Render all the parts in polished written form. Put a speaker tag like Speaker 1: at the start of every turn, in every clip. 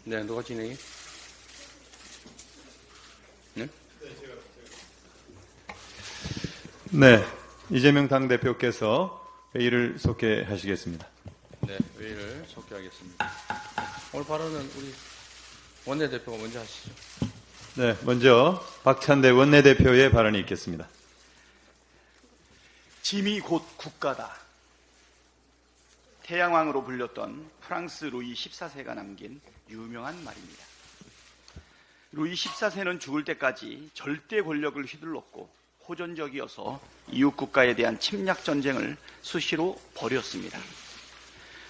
Speaker 1: 네, 누가 진행해? 네?
Speaker 2: 네, 이재명 당대표께서 회의를 속개하시겠습니다.
Speaker 1: 네, 회의를 속개하겠습니다. 오늘 발언은 우리 원내대표가 먼저 하시죠.
Speaker 2: 네, 먼저 박찬대 원내대표의 발언이 있겠습니다.
Speaker 3: 짐이 곧 국가다. 태양왕으로 불렸던 프랑스 루이 14세가 남긴 유명한 말입니다. 루이 14세는 죽을 때까지 절대 권력을 휘둘렀고 호전적이어서 이웃 국가에 대한 침략 전쟁을 수시로 벌였습니다.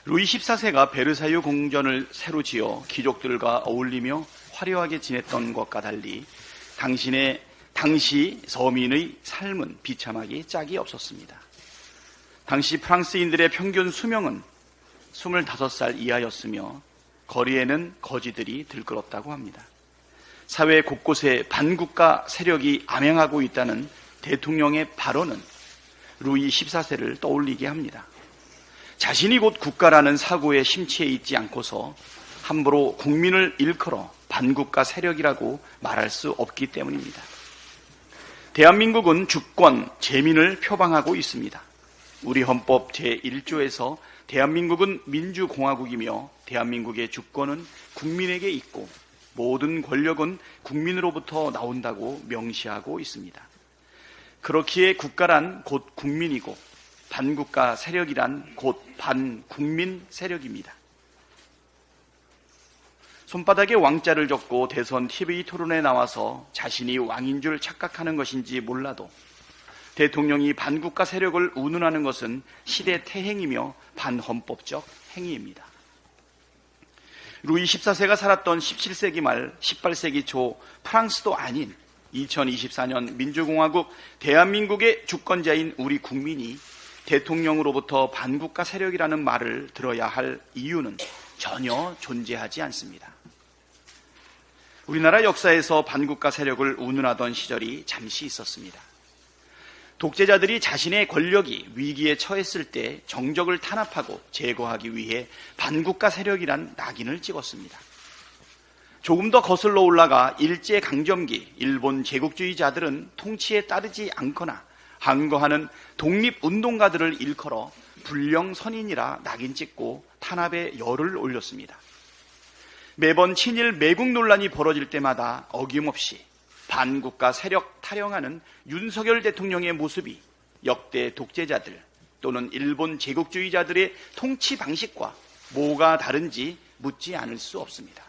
Speaker 3: 루이 14세가 베르사유 궁전을 새로 지어 귀족들과 어울리며 화려하게 지냈던 것과 달리 당시 서민의 삶은 비참하기 짝이 없었습니다. 당시 프랑스인들의 평균 수명은 25살 이하였으며 거리에는 거지들이 들끓었다고 합니다. 사회 곳곳에 반국가 세력이 암행하고 있다는 대통령의 발언은 루이 14세를 떠올리게 합니다. 자신이 곧 국가라는 사고에 심취해 있지 않고서 함부로 국민을 일컬어 반국가 세력이라고 말할 수 없기 때문입니다. 대한민국은 주권, 재민을 표방하고 있습니다. 우리 헌법 제1조에서 대한민국은 민주공화국이며 대한민국의 주권은 국민에게 있고 모든 권력은 국민으로부터 나온다고 명시하고 있습니다. 그렇기에 국가란 곧 국민이고 반국가 세력이란 곧 반국민 세력입니다. 손바닥에 왕자를 적고 대선 TV 토론에 나와서 자신이 왕인 줄 착각하는 것인지 몰라도 대통령이 반국가 세력을 운운하는 것은 시대 태행이며 반헌법적 행위입니다. 루이 14세가 살았던 17세기 말 18세기 초 프랑스도 아닌 2024년 민주공화국 대한민국의 주권자인 우리 국민이 대통령으로부터 반국가 세력이라는 말을 들어야 할 이유는 전혀 존재하지 않습니다. 우리나라 역사에서 반국가 세력을 운운하던 시절이 잠시 있었습니다. 독재자들이 자신의 권력이 위기에 처했을 때 정적을 탄압하고 제거하기 위해 반국가 세력이란 낙인을 찍었습니다. 조금 더 거슬러 올라가 일제강점기 일본 제국주의자들은 통치에 따르지 않거나 항거하는 독립운동가들을 일컬어 불령선인이라 낙인 찍고 탄압에 열을 올렸습니다. 매번 친일 매국 논란이 벌어질 때마다 어김없이 반국가 세력 타령하는 윤석열 대통령의 모습이 역대 독재자들 또는 일본 제국주의자들의 통치 방식과 뭐가 다른지 묻지 않을 수 없습니다.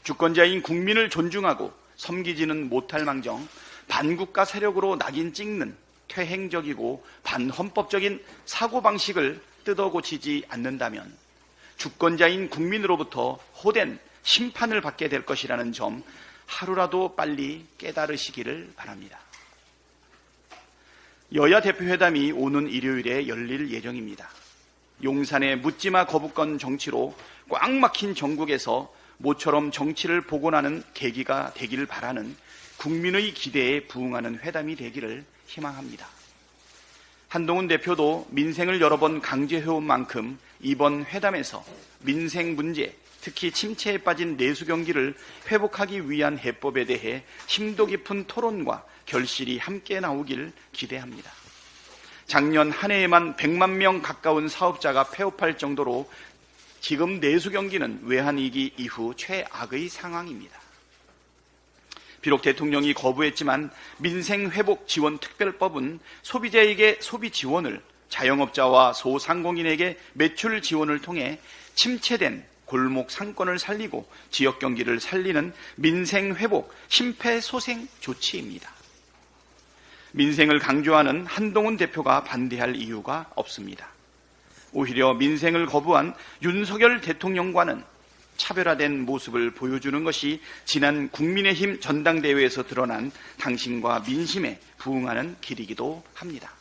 Speaker 3: 주권자인 국민을 존중하고 섬기지는 못할 망정 반국가 세력으로 낙인 찍는 퇴행적이고 반헌법적인 사고방식을 뜯어고치지 않는다면 주권자인 국민으로부터 호된 심판을 받게 될 것이라는 점 하루라도 빨리 깨달으시기를 바랍니다. 여야 대표회담이 오는 일요일에 열릴 예정입니다. 용산의 묻지마 거부권 정치로 꽉 막힌 전국에서 모처럼 정치를 복원하는 계기가 되기를 바라는 국민의 기대에 부응하는 회담이 되기를 희망합니다. 한동훈 대표도 민생을 여러 번 강조해온 만큼 이번 회담에서 민생 문제, 특히 침체에 빠진 내수 경기를 회복하기 위한 해법에 대해 심도 깊은 토론과 결실이 함께 나오길 기대합니다. 작년 한 해에만 100만 명 가까운 사업자가 폐업할 정도로 지금 내수 경기는 외환위기 이후 최악의 상황입니다. 비록 대통령이 거부했지만 민생회복지원특별법은 소비자에게 소비 지원을, 자영업자와 소상공인에게 매출 지원을 통해 침체된 골목 상권을 살리고 지역 경기를 살리는 민생회복 심폐소생 조치입니다. 민생을 강조하는 한동훈 대표가 반대할 이유가 없습니다. 오히려 민생을 거부한 윤석열 대통령과는 차별화된 모습을 보여주는 것이 지난 국민의힘 전당대회에서 드러난 당신과 민심에 부응하는 길이기도 합니다.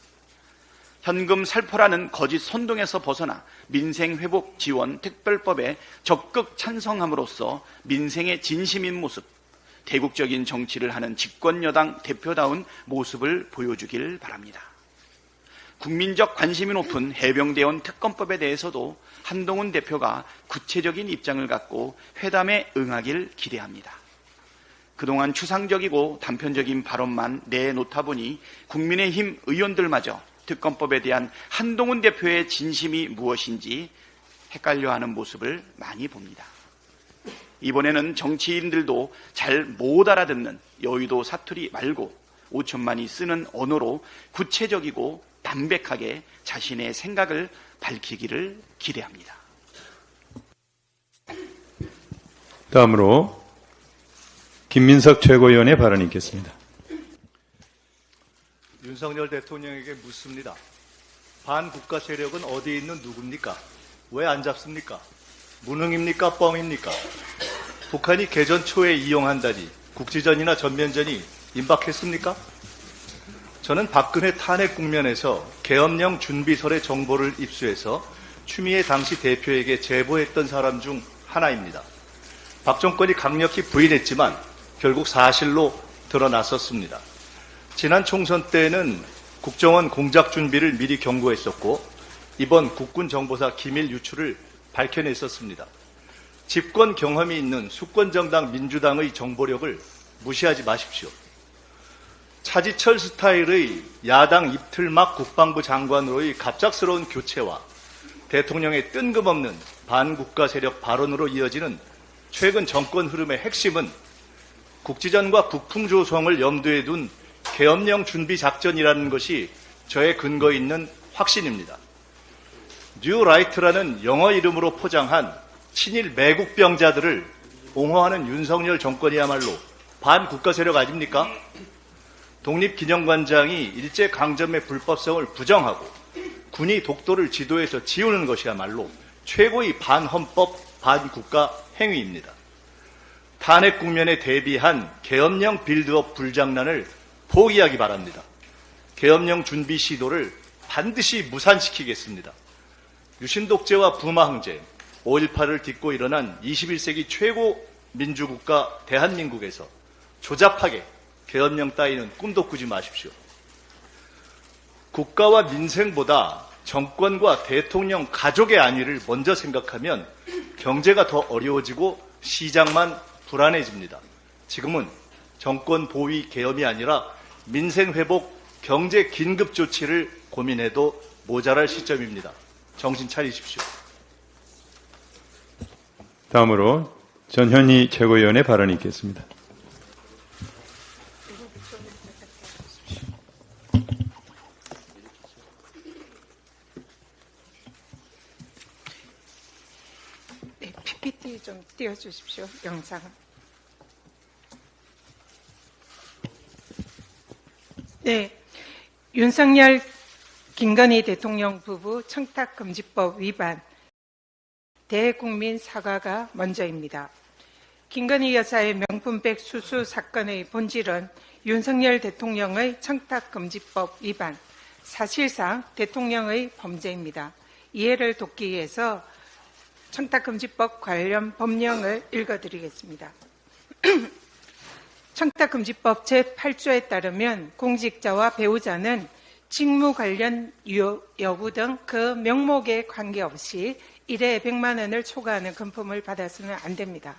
Speaker 3: 현금 살포라는 거짓 선동에서 벗어나 민생회복지원특별법에 적극 찬성함으로써 민생의 진심인 모습, 대국적인 정치를 하는 집권여당 대표다운 모습을 보여주길 바랍니다. 국민적 관심이 높은 해병대원 특검법에 대해서도 한동훈 대표가 구체적인 입장을 갖고 회담에 응하길 기대합니다. 그동안 추상적이고 단편적인 발언만 내놓다 보니 국민의힘 의원들마저 특검법에 대한 한동훈 대표의 진심이 무엇인지 헷갈려하는 모습을 많이 봅니다. 이번에는 정치인들도 잘 못 알아듣는 여의도 사투리 말고 5천만이 쓰는 언어로 구체적이고 담백하게 자신의 생각을 밝히기를 기대합니다.
Speaker 2: 다음으로 김민석 최고위원의 발언이 있겠습니다.
Speaker 4: 윤석열 대통령에게 묻습니다. 반국가 세력은 어디에 있는 누굽니까? 왜 안 잡습니까? 무능입니까? 뻥입니까? 북한이 개전 초에 이용한다니 국지전이나 전면전이 임박했습니까? 저는 박근혜 탄핵 국면에서 계엄령 준비설의 정보를 입수해서 추미애 당시 대표에게 제보했던 사람 중 하나입니다. 박 정권이 강력히 부인했지만 결국 사실로 드러났었습니다. 지난 총선 때는 국정원 공작 준비를 미리 경고했었고 이번 국군정보사 기밀 유출을 밝혀냈었습니다. 집권 경험이 있는 수권정당 민주당의 정보력을 무시하지 마십시오. 차지철 스타일의 야당 이틀막 국방부 장관으로의 갑작스러운 교체와 대통령의 뜬금없는 반국가 세력 발언으로 이어지는 최근 정권 흐름의 핵심은 국지전과 북풍 조성을 염두에 둔 계엄령 준비 작전이라는 것이 저의 근거 있는 확신입니다. 뉴라이트라는 영어 이름으로 포장한 친일 매국병자들을 옹호하는 윤석열 정권이야말로 반국가 세력 아닙니까? 독립기념관장이 일제강점의 불법성을 부정하고 군이 독도를 지도에서 지우는 것이야말로 최고의 반헌법, 반국가 행위입니다. 탄핵 국면에 대비한 계엄령 빌드업 불장난을 포기하기 바랍니다. 계엄령 준비 시도를 반드시 무산시키겠습니다. 유신독재와 부마항쟁, 5.18을 딛고 일어난 21세기 최고 민주국가 대한민국에서 조잡하게 계엄령 따위는 꿈도 꾸지 마십시오. 국가와 민생보다 정권과 대통령 가족의 안위를 먼저 생각하면 경제가 더 어려워지고 시장만 불안해집니다. 지금은 정권 보위 계엄이 아니라 민생 회복, 경제 긴급 조치를 고민해도 모자랄 시점입니다. 정신 차리십시오.
Speaker 2: 다음으로 전현희 최고위원의 발언이 있겠습니다.
Speaker 5: 네, PPT 좀 띄워주십시오. 영상. 네, 윤석열, 김건희 대통령 부부 청탁금지법 위반 대국민 사과가 먼저입니다. 김건희 여사의 명품백 수수 사건의 본질은 윤석열 대통령의 청탁금지법 위반, 사실상 대통령의 범죄입니다. 이해를 돕기 위해서 청탁금지법 관련 법령을 읽어드리겠습니다. 청탁금지법 제8조에 따르면 공직자와 배우자는 직무 관련 여부 등 그 명목에 관계없이 1회 100만 원을 초과하는 금품을 받아서는 안 됩니다.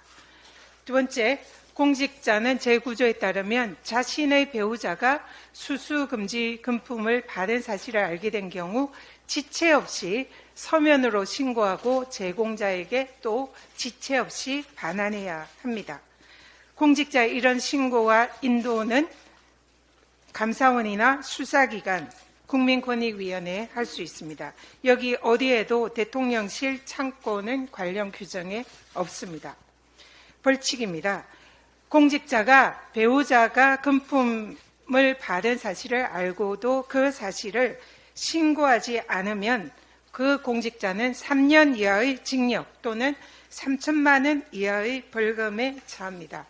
Speaker 5: 두 번째, 공직자는 제9조에 따르면 자신의 배우자가 수수금지 금품을 받은 사실을 알게 된 경우 지체 없이 서면으로 신고하고 제공자에게 또 지체 없이 반환해야 합니다. 공직자의 이런 신고와 인도는 감사원이나 수사기관, 국민권익위원회에 할 수 있습니다. 여기 어디에도 대통령실 창고는 관련 규정에 없습니다. 벌칙입니다. 공직자가 배우자가 금품을 받은 사실을 알고도 그 사실을 신고하지 않으면 그 공직자는 3년 이하의 징역 또는 3천만 원 이하의 벌금에 처합니다.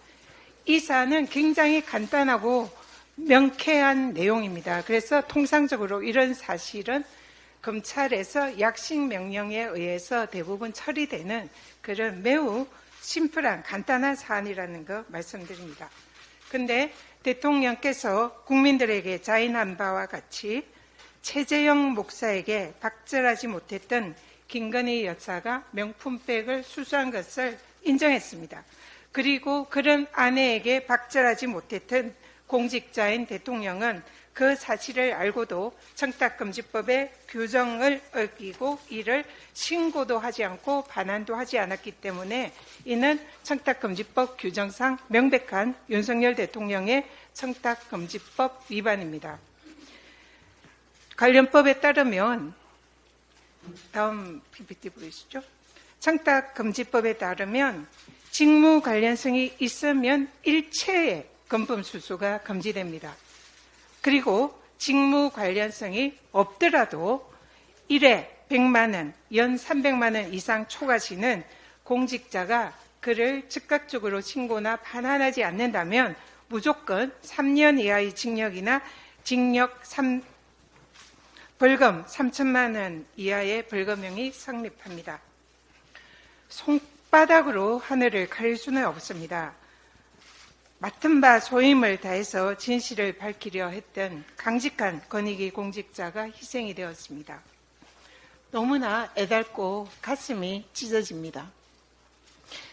Speaker 5: 이 사안은 굉장히 간단하고 명쾌한 내용입니다. 그래서 통상적으로 이런 사실은 검찰에서 약식 명령에 의해서 대부분 처리되는 그런 매우 심플한 간단한 사안이라는 거 말씀드립니다. 그런데 대통령께서 국민들에게 자인한 바와 같이 최재형 목사에게 박절하지 못했던 김건희 여사가 명품백을 수수한 것을 인정했습니다. 그리고 그런 아내에게 박절하지 못했던 공직자인 대통령은 그 사실을 알고도 청탁금지법의 규정을 어기고 이를 신고도 하지 않고 반환도 하지 않았기 때문에 이는 청탁금지법 규정상 명백한 윤석열 대통령의 청탁금지법 위반입니다. 관련법에 따르면 다음 PPT 보이시죠? 청탁금지법에 따르면 직무 관련성이 있으면 일체의 금품 수수가 금지됩니다. 그리고 직무 관련성이 없더라도 1회 100만 원, 연 300만 원 이상 초과시는 공직자가 그를 즉각적으로 신고나 반환하지 않는다면 무조건 3년 이하의 징역이나 벌금 3천만 원 이하의 벌금형이 성립합니다. 손바닥으로 하늘을 가릴 수는 없습니다. 맡은 바 소임을 다해서 진실을 밝히려 했던 강직한 권익위 공직자가 희생이 되었습니다. 너무나 애달고 가슴이 찢어집니다.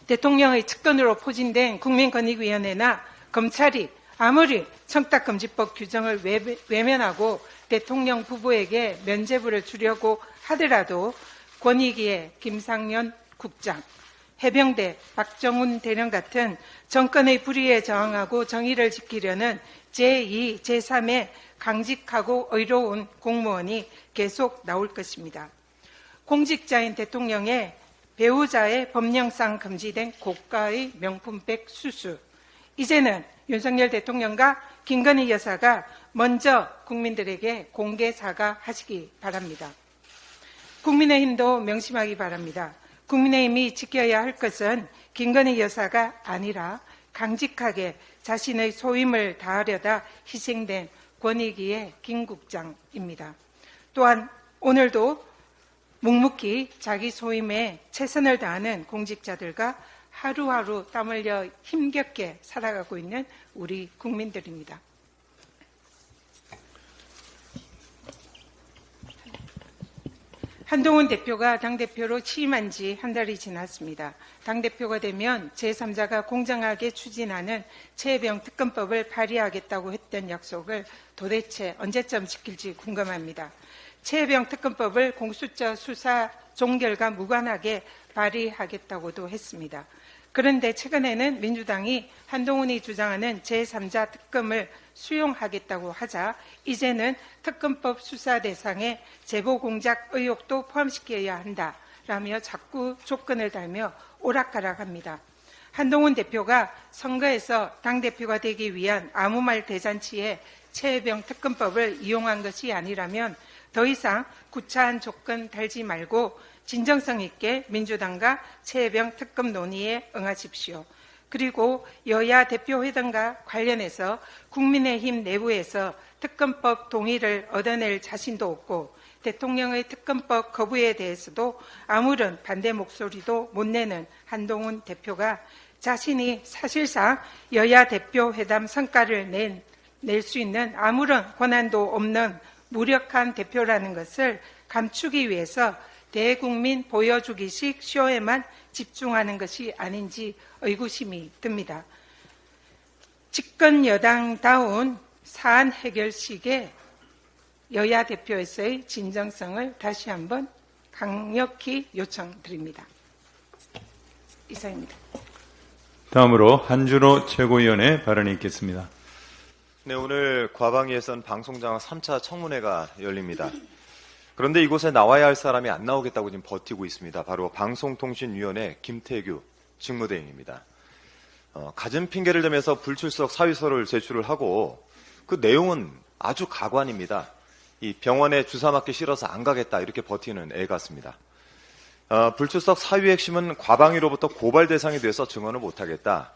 Speaker 5: 대통령의 측근으로 포진된 국민권익위원회나 검찰이 아무리 청탁금지법 규정을 외면하고 대통령 부부에게 면죄부를 주려고 하더라도 권익위의 김상현 국장, 해병대 박정훈 대령 같은 정권의 불의에 저항하고 정의를 지키려는 제2, 제3의 강직하고 의로운 공무원이 계속 나올 것입니다. 공직자인 대통령의 배우자의 법령상 금지된 고가의 명품백 수수, 이제는 윤석열 대통령과 김건희 여사가 먼저 국민들에게 공개 사과하시기 바랍니다. 국민의힘도 명심하기 바랍니다. 국민의힘이 지켜야 할 것은 김건희 여사가 아니라 강직하게 자신의 소임을 다하려다 희생된 권익위의 김 국장입니다. 또한 오늘도 묵묵히 자기 소임에 최선을 다하는 공직자들과 하루하루 땀 흘려 힘겹게 살아가고 있는 우리 국민들입니다. 한동훈 대표가 당대표로 취임한 지 한 달이 지났습니다. 당대표가 되면 제3자가 공정하게 추진하는 최혜병 특검법을 발의하겠다고 했던 약속을 도대체 언제쯤 지킬지 궁금합니다. 최혜병 특검법을 공수처 수사 종결과 무관하게 발의하겠다고도 했습니다. 그런데 최근에는 민주당이 한동훈이 주장하는 제3자 특검을 수용하겠다고 하자 이제는 특검법 수사 대상에 제보 공작 의혹도 포함시켜야 한다라며 자꾸 조건을 달며 오락가락합니다. 한동훈 대표가 선거에서 당대표가 되기 위한 아무 말 대잔치에 최혜병 특검법을 이용한 것이 아니라면 더 이상 구차한 조건 달지 말고 진정성 있게 민주당과 최혜병 특검 논의에 응하십시오. 그리고 여야 대표회담과 관련해서 국민의힘 내부에서 특검법 동의를 얻어낼 자신도 없고 대통령의 특검법 거부에 대해서도 아무런 반대 목소리도 못 내는 한동훈 대표가 자신이 사실상 여야 대표회담 성과를 낼 수 있는 아무런 권한도 없는 무력한 대표라는 것을 감추기 위해서 대국민 보여주기식 쇼에만 집중하는 것이 아닌지 의구심이 듭니다. 집권 여당다운 사안 해결식의 여야 대표에서의 진정성을 다시 한번 강력히 요청드립니다. 이상입니다.
Speaker 2: 다음으로 한준호 최고위원의 발언이 있겠습니다.
Speaker 6: 네, 오늘 과방위에선 방송장악 3차 청문회가 열립니다. 그런데 이곳에 나와야 할 사람이 안 나오겠다고 지금 버티고 있습니다. 바로 방송통신위원회 김태규 직무대행입니다. 갖은 핑계를 대면서 불출석 사유서를 제출을 하고 그 내용은 아주 가관입니다. 이 병원에 주사 맞기 싫어서 안 가겠다 이렇게 버티는 애 같습니다. 불출석 사유의 핵심은 과방위로부터 고발 대상이 돼서 증언을 못하겠다.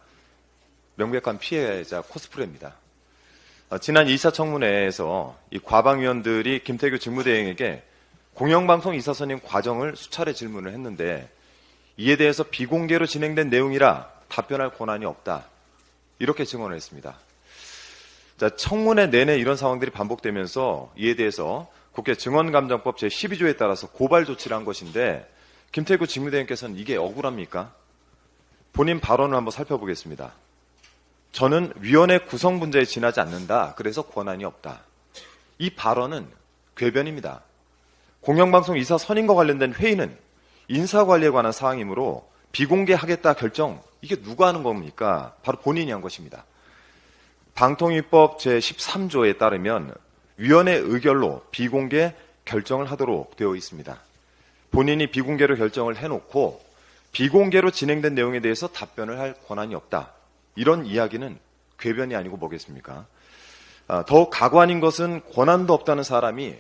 Speaker 6: 명백한 피해자 코스프레입니다. 지난 2차 청문회에서 이 과방위원들이 김태규 직무대행에게 공영방송 이사선임 과정을 수차례 질문을 했는데 이에 대해서 비공개로 진행된 내용이라 답변할 권한이 없다. 이렇게 증언을 했습니다. 자, 청문회 내내 이런 상황들이 반복되면서 이에 대해서 국회 증언감정법 제12조에 따라서 고발 조치를 한 것인데 김태규 직무대행께서는 이게 억울합니까? 본인 발언을 한번 살펴보겠습니다. 저는 위원회 구성 문제에 지나지 않는다. 그래서 권한이 없다. 이 발언은 궤변입니다. 공영방송 이사 선임과 관련된 회의는 인사관리에 관한 사항이므로 비공개하겠다 결정, 이게 누가 하는 겁니까? 바로 본인이 한 것입니다. 방통위법 제13조에 따르면 위원회 의결로 비공개 결정을 하도록 되어 있습니다. 본인이 비공개로 결정을 해놓고 비공개로 진행된 내용에 대해서 답변을 할 권한이 없다. 이런 이야기는 궤변이 아니고 뭐겠습니까? 더욱 가관인 것은 권한도 없다는 사람이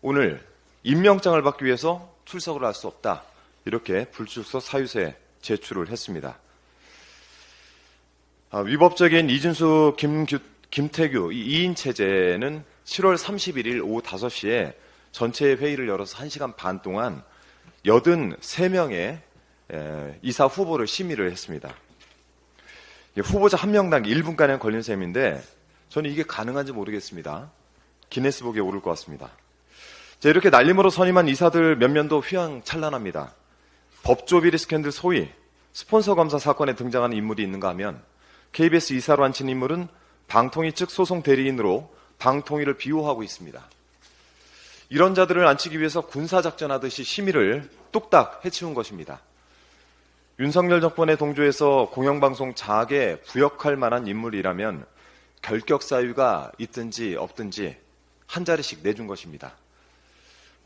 Speaker 6: 오늘 임명장을 받기 위해서 출석을 할 수 없다. 이렇게 불출석 사유서에 제출을 했습니다. 위법적인 이준수, 김태규 이 2인 체제는 7월 31일 오후 5시에 전체 회의를 열어서 1시간 반 동안 83명의 이사 후보를 심의를 했습니다. 후보자 한 명당 1분가량 걸린 셈인데 저는 이게 가능한지 모르겠습니다. 기네스북에 오를 것 같습니다. 자, 이렇게 날림으로 선임한 이사들 몇몇도 휘황찬란합니다. 법조비리 스캔들 소위 스폰서 검사 사건에 등장하는 인물이 있는가 하면 KBS 이사로 앉힌 인물은 방통위 측 소송 대리인으로 방통위를 비호하고 있습니다. 이런 자들을 앉히기 위해서 군사작전하듯이 심의를 뚝딱 해치운 것입니다. 윤석열 정권의 동조에서 공영방송 장악에 부역할 만한 인물이라면 결격 사유가 있든지 없든지 한 자리씩 내준 것입니다.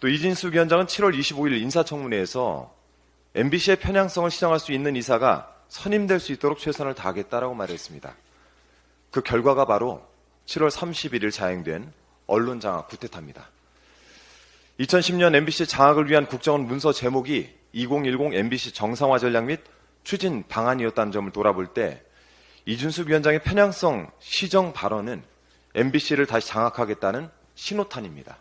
Speaker 6: 또 이진숙 위원장은 7월 25일 인사청문회에서 MBC의 편향성을 시정할 수 있는 이사가 선임될 수 있도록 최선을 다하겠다라고 말했습니다. 그 결과가 바로 7월 31일 자행된 언론장악 구태타입니다. 2010년 MBC 장악을 위한 국정원 문서 제목이 2010 MBC 정상화 전략 및 추진 방안이었다는 점을 돌아볼 때 이준숙 위원장의 편향성 시정 발언은 MBC를 다시 장악하겠다는 신호탄입니다.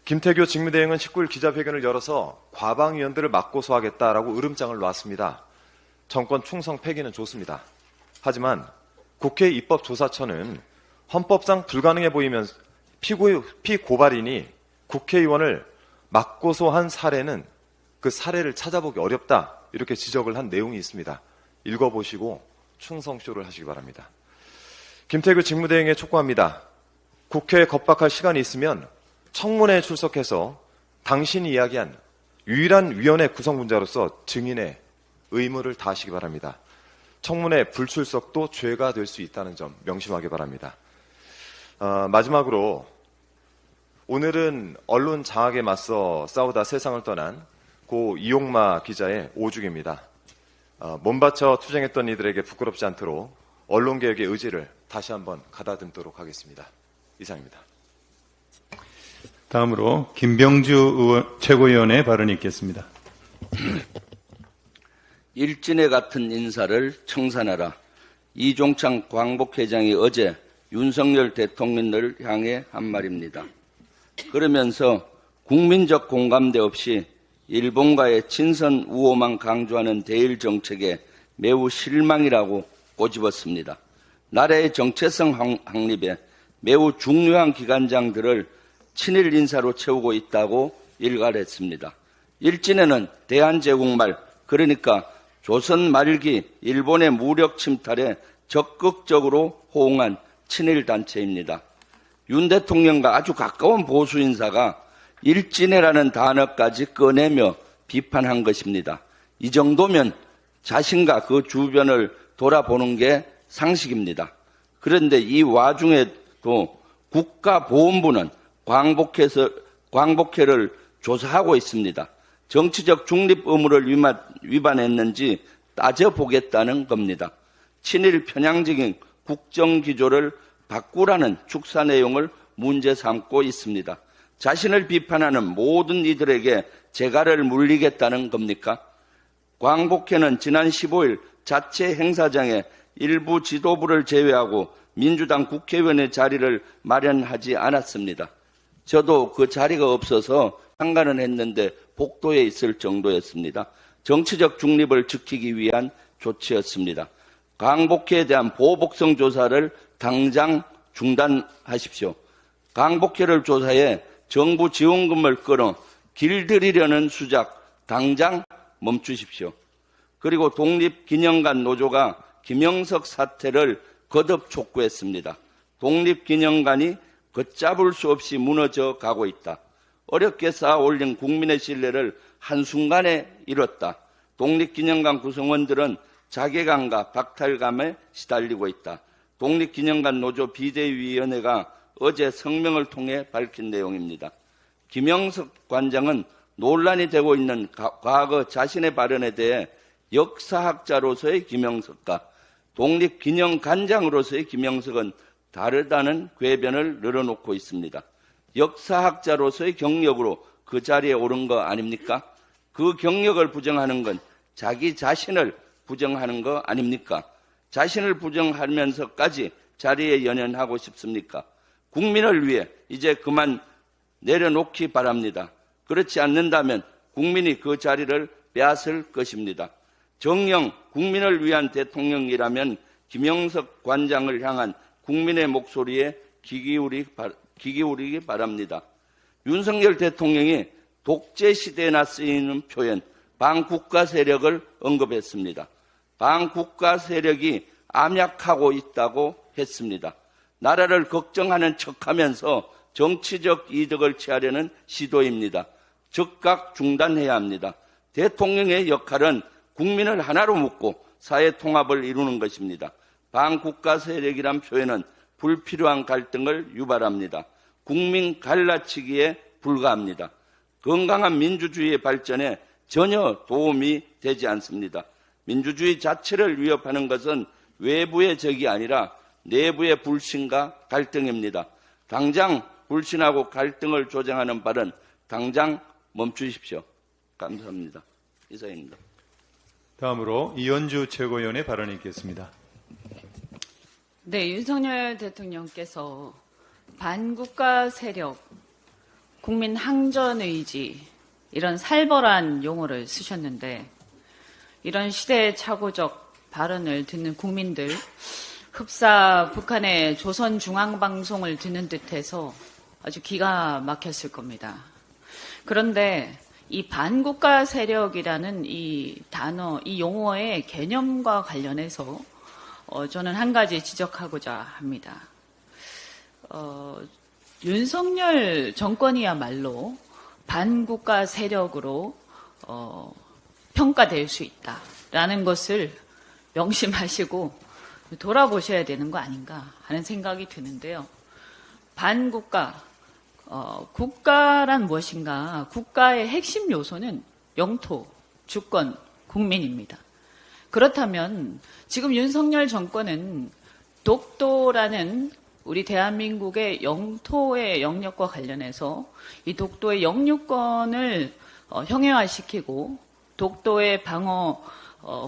Speaker 6: 김태규 직무대행은 19일 기자회견을 열어서 과방위원들을 맞고소하겠다라고 으름장을 놨습니다. 정권 충성 폐기는 좋습니다. 하지만 국회 입법조사처는 헌법상 불가능해 보이면 피고발인이 국회의원을 맞고소한 사례는 그 사례를 찾아보기 어렵다. 이렇게 지적을 한 내용이 있습니다. 읽어보시고 충성쇼를 하시기 바랍니다. 김태규 직무대행에 촉구합니다. 국회에 겁박할 시간이 있으면 청문회에 출석해서 당신이 이야기한 유일한 위원회 구성분자로서 증인의 의무를 다하시기 바랍니다. 청문회 불출석도 죄가 될 수 있다는 점 명심하기 바랍니다. 마지막으로 오늘은 언론 장악에 맞서 싸우다 세상을 떠난 고 이용마 기자의 5주기입니다. 몸바쳐 투쟁했던 이들에게 부끄럽지 않도록 언론개혁의 의지를 다시 한번 가다듬도록 하겠습니다. 이상입니다.
Speaker 2: 다음으로 김병주 최고위원의 발언이 있겠습니다.
Speaker 7: 일진에 같은 인사를 청산하라. 이종창 광복회장이 어제 윤석열 대통령을 향해 한 말입니다. 그러면서 국민적 공감대 없이 일본과의 친선 우호만 강조하는 대일 정책에 매우 실망이라고 꼬집었습니다. 나라의 정체성 확립에 매우 중요한 기관장들을 친일 인사로 채우고 있다고 일갈했습니다. 일진에는 대한제국말, 그러니까 조선 말기 일본의 무력 침탈에 적극적으로 호응한 친일 단체입니다. 윤 대통령과 아주 가까운 보수 인사가 일진회라는 단어까지 꺼내며 비판한 것입니다. 이 정도면 자신과 그 주변을 돌아보는 게 상식입니다. 그런데 이 와중에도 국가보훈부는 광복회를 조사하고 있습니다. 정치적 중립 의무를 위반했는지 따져보겠다는 겁니다. 친일 편향적인 국정기조를 바꾸라는 축사 내용을 문제 삼고 있습니다. 자신을 비판하는 모든 이들에게 재갈을 물리겠다는 겁니까? 광복회는 지난 15일 자체 행사장에 일부 지도부를 제외하고 민주당 국회의원의 자리를 마련하지 않았습니다. 저도 그 자리가 없어서 참가는 했는데 복도에 있을 정도였습니다. 정치적 중립을 지키기 위한 조치였습니다. 광복회에 대한 보복성 조사를 당장 중단하십시오. 광복회를 조사해 정부 지원금을 끌어 길들이려는 수작 당장 멈추십시오. 그리고 독립기념관 노조가 김영석 사태를 거듭 촉구했습니다. 독립기념관이 걷잡을 수 없이 무너져 가고 있다. 어렵게 쌓아 올린 국민의 신뢰를 한순간에 잃었다. 독립기념관 구성원들은 자괴감과 박탈감에 시달리고 있다. 독립기념관 노조 비대위원회가 어제 성명을 통해 밝힌 내용입니다. 김영석 관장은 논란이 되고 있는 과거 자신의 발언에 대해 역사학자로서의 김영석과 독립기념관장으로서의 김영석은 다르다는 궤변을 늘어놓고 있습니다. 역사학자로서의 경력으로 그 자리에 오른 거 아닙니까? 그 경력을 부정하는 건 자기 자신을 부정하는 거 아닙니까? 자신을 부정하면서까지 자리에 연연하고 싶습니까? 국민을 위해 이제 그만 내려놓기 바랍니다. 그렇지 않는다면 국민이 그 자리를 빼앗을 것입니다. 정녕 국민을 위한 대통령이라면 김영석 관장을 향한 국민의 목소리에 귀 기울이기 바랍니다. 윤석열 대통령이 독재 시대에나 쓰이는 표현 반국가 세력을 언급했습니다. 반국가 세력이 암약하고 있다고 했습니다. 나라를 걱정하는 척하면서 정치적 이득을 취하려는 시도입니다. 즉각 중단해야 합니다. 대통령의 역할은 국민을 하나로 묶고 사회 통합을 이루는 것입니다. 반국가 세력이란 표현은 불필요한 갈등을 유발합니다. 국민 갈라치기에 불과합니다. 건강한 민주주의의 발전에 전혀 도움이 되지 않습니다. 민주주의 자체를 위협하는 것은 외부의 적이 아니라 내부의 불신과 갈등입니다. 당장 불신하고 갈등을 조장하는 발언 당장 멈추십시오. 감사합니다. 이상입니다.
Speaker 2: 다음으로 이현주 최고위원의 발언이 있겠습니다.
Speaker 8: 네, 윤석열 대통령께서 반국가 세력, 국민 항전 의지 이런 살벌한 용어를 쓰셨는데 이런 시대착오적 발언을 듣는 국민들 흡사 북한의 조선중앙방송을 듣는 듯해서 아주 기가 막혔을 겁니다. 그런데 이 반국가 세력이라는 이 단어, 이 용어의 개념과 관련해서 저는 한 가지 지적하고자 합니다. 윤석열 정권이야말로 반국가 세력으로 평가될 수 있다라는 것을 명심하시고 돌아보셔야 되는 거 아닌가 하는 생각이 드는데요. 반국가, 국가란 무엇인가? 국가의 핵심 요소는 영토, 주권, 국민입니다. 그렇다면 지금 윤석열 정권은 독도라는 우리 대한민국의 영토의 영역과 관련해서 이 독도의 영유권을 형해화시키고 독도의 방어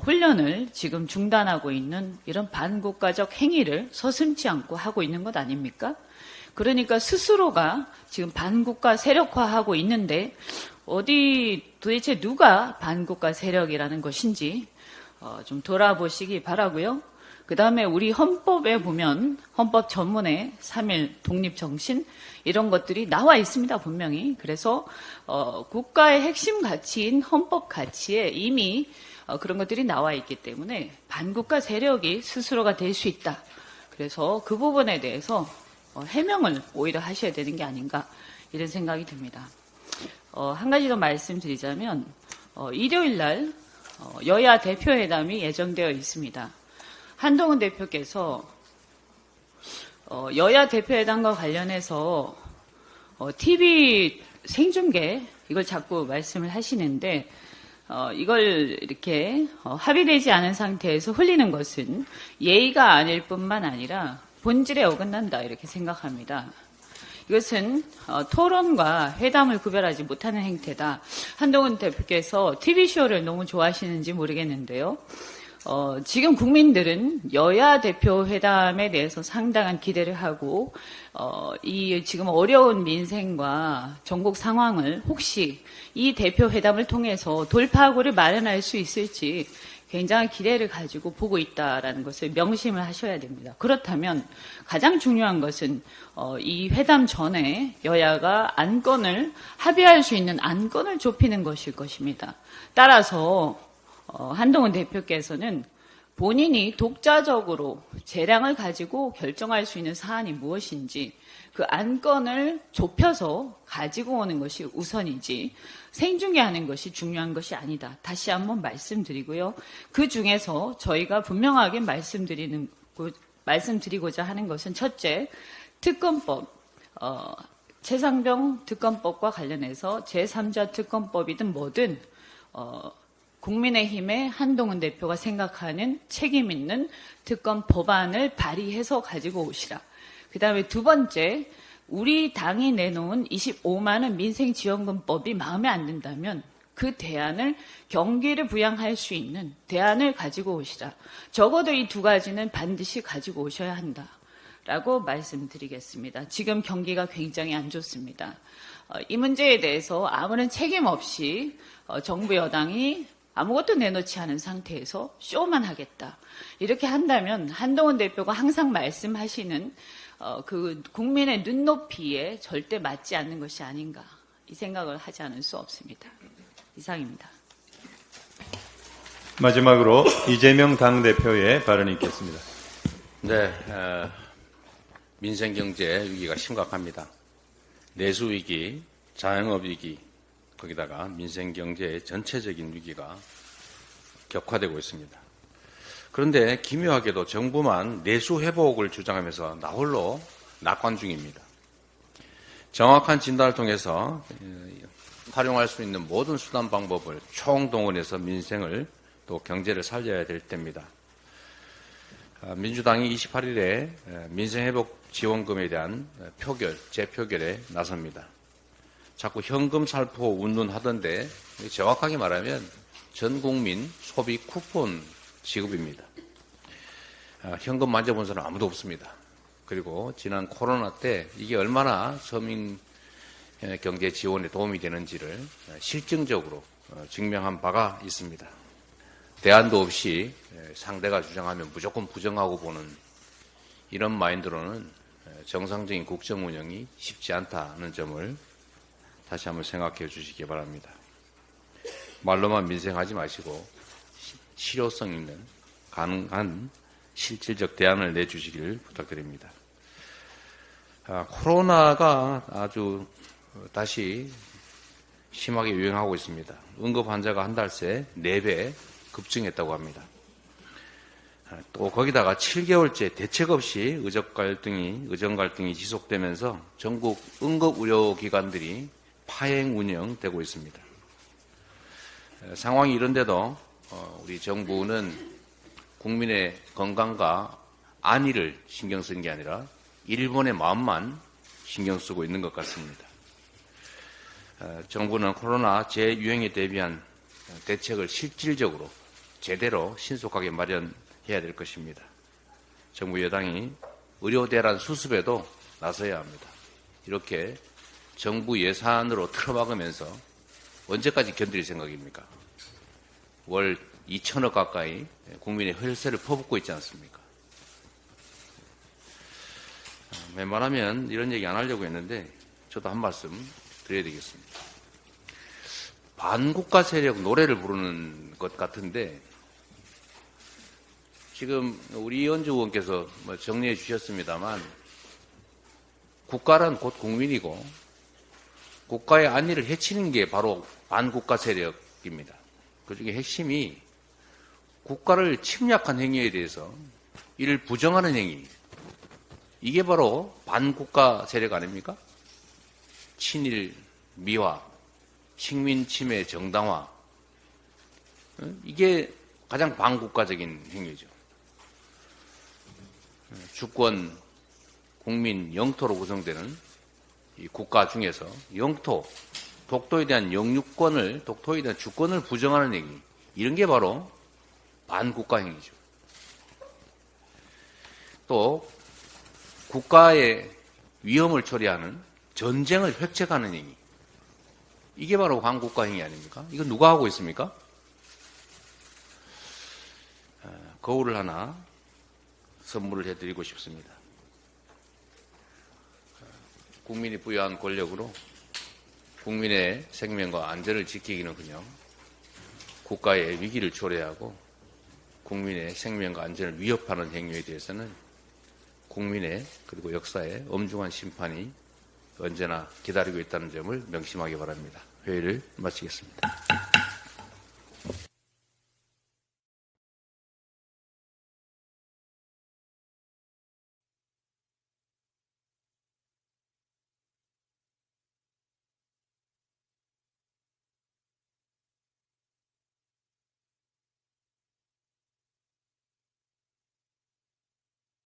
Speaker 8: 훈련을 지금 중단하고 있는 이런 반국가적 행위를 서슴지 않고 하고 있는 것 아닙니까? 그러니까 스스로가 지금 반국가 세력화하고 있는데 어디 도대체 누가 반국가 세력이라는 것인지 좀 돌아보시기 바라고요. 그 다음에 우리 헌법에 보면 헌법 전문에 3.1 독립정신 이런 것들이 나와 있습니다. 분명히. 그래서 국가의 핵심 가치인 헌법 가치에 이미 그런 것들이 나와 있기 때문에 반국가 세력이 스스로가 될 수 있다. 그래서 그 부분에 대해서 해명을 오히려 하셔야 되는 게 아닌가 이런 생각이 듭니다. 한 가지 더 말씀드리자면 일요일 날 여야 대표회담이 예정되어 있습니다. 한동훈 대표께서 여야 대표회담과 관련해서 TV 생중계 이걸 자꾸 말씀을 하시는데 이걸 이렇게 합의되지 않은 상태에서 흘리는 것은 예의가 아닐 뿐만 아니라 본질에 어긋난다 이렇게 생각합니다. 이것은 토론과 회담을 구별하지 못하는 행태다. 한동훈 대표께서 TV쇼를 너무 좋아하시는지 모르겠는데요. 지금 국민들은 여야 대표 회담에 대해서 상당한 기대를 하고 이 지금 어려운 민생과 전국 상황을 혹시 이 대표 회담을 통해서 돌파구를 마련할 수 있을지 굉장한 기대를 가지고 보고 있다라는 것을 명심을 하셔야 됩니다. 그렇다면 가장 중요한 것은 이 회담 전에 여야가 안건을 합의할 수 있는 안건을 좁히는 것일 것입니다. 따라서 한동훈 대표께서는 본인이 독자적으로 재량을 가지고 결정할 수 있는 사안이 무엇인지 그 안건을 좁혀서 가지고 오는 것이 우선이지 생중계하는 것이 중요한 것이 아니다. 다시 한번 말씀드리고요. 그 중에서 저희가 분명하게 말씀드리고자 하는 것은 첫째, 특검법, 최상병 특검법과 관련해서 제3자 특검법이든 뭐든 국민의힘의 한동훈 대표가 생각하는 책임 있는 특검 법안을 발의해서 가지고 오시라. 그 다음에 두 번째, 우리 당이 내놓은 25만 원 민생지원금법이 마음에 안 든다면 그 대안을 경기를 부양할 수 있는 대안을 가지고 오시라. 적어도 이 두 가지는 반드시 가지고 오셔야 한다라고 말씀드리겠습니다. 지금 경기가 굉장히 안 좋습니다. 이 문제에 대해서 아무런 책임 없이 정부 여당이 아무것도 내놓지 않은 상태에서 쇼만 하겠다. 이렇게 한다면 한동훈 대표가 항상 말씀하시는 그 국민의 눈높이에 절대 맞지 않는 것이 아닌가. 이 생각을 하지 않을 수 없습니다. 이상입니다.
Speaker 2: 마지막으로 이재명 당대표의 발언이 있겠습니다.
Speaker 1: 네, 민생 경제 위기가 심각합니다. 내수 위기, 자영업 위기, 거기다가 민생 경제의 전체적인 위기가 격화되고 있습니다. 그런데 기묘하게도 정부만 내수 회복을 주장하면서 나홀로 낙관 중입니다. 정확한 진단을 통해서 활용할 수 있는 모든 수단 방법을 총동원해서 민생을 또 경제를 살려야 될 때입니다. 민주당이 28일에 민생회복지원금에 대한 재표결에 나섭니다. 자꾸 현금 살포 운운 하던데 정확하게 말하면 전 국민 소비 쿠폰 지급입니다. 현금 만져본 사람 아무도 없습니다. 그리고 지난 코로나 때 이게 얼마나 서민 경제 지원에 도움이 되는지를 실증적으로 증명한 바가 있습니다. 대안도 없이 상대가 주장하면 무조건 부정하고 보는 이런 마인드로는 정상적인 국정 운영이 쉽지 않다는 점을 다시 한번 생각해 주시기 바랍니다. 말로만 민생하지 마시고 실효성 있는 가능한 실질적 대안을 내주시길 부탁드립니다. 코로나가 아주 다시 심하게 유행하고 있습니다. 응급 환자가 한 달 새 4배 급증했다고 합니다. 또 거기다가 7개월째 대책 없이 의정 갈등이 지속되면서 전국 응급의료기관들이 파행 운영되고 있습니다. 상황이 이런데도 우리 정부는 국민의 건강과 안위를 신경 쓰는 게 아니라 일본의 마음만 신경 쓰고 있는 것 같습니다. 정부는 코로나 재유행에 대비한 대책을 실질적으로 제대로 신속하게 마련해야 될 것입니다. 정부 여당이 의료 대란 수습에도 나서야 합니다. 이렇게 정부 예산으로 틀어막으면서 언제까지 견딜 생각입니까? 월 2천억 가까이 국민의 혈세를 퍼붓고 있지 않습니까? 웬만하면 이런 얘기 안 하려고 했는데 저도 한 말씀 드려야 되겠습니다. 반국가 세력 노래를 부르는 것 같은데 지금 우리 이현주 의원께서 정리해 주셨습니다만 국가란 곧 국민이고 국가의 안위를 해치는 게 바로 반국가 세력입니다. 그중에 핵심이 국가를 침략한 행위에 대해서 이를 부정하는 행위. 이게 바로 반국가 세력 아닙니까? 친일 미화, 식민 침해 정당화. 이게 가장 반국가적인 행위죠. 주권, 국민, 영토로 구성되는 이 국가 중에서 영토, 독도에 대한 영유권을, 독도에 대한 주권을 부정하는 행위. 이런 게 바로 반국가 행위죠. 또 국가의 위험을 초래하는 전쟁을 획책하는 행위. 이게 바로 반국가 행위 아닙니까? 이거 누가 하고 있습니까? 거울을 하나 선물을 해드리고 싶습니다. 국민이 부여한 권력으로 국민의 생명과 안전을 지키기는커녕 국가의 위기를 초래하고 국민의 생명과 안전을 위협하는 행위에 대해서는 국민의 그리고 역사의 엄중한 심판이 언제나 기다리고 있다는 점을 명심하기 바랍니다. 회의를 마치겠습니다.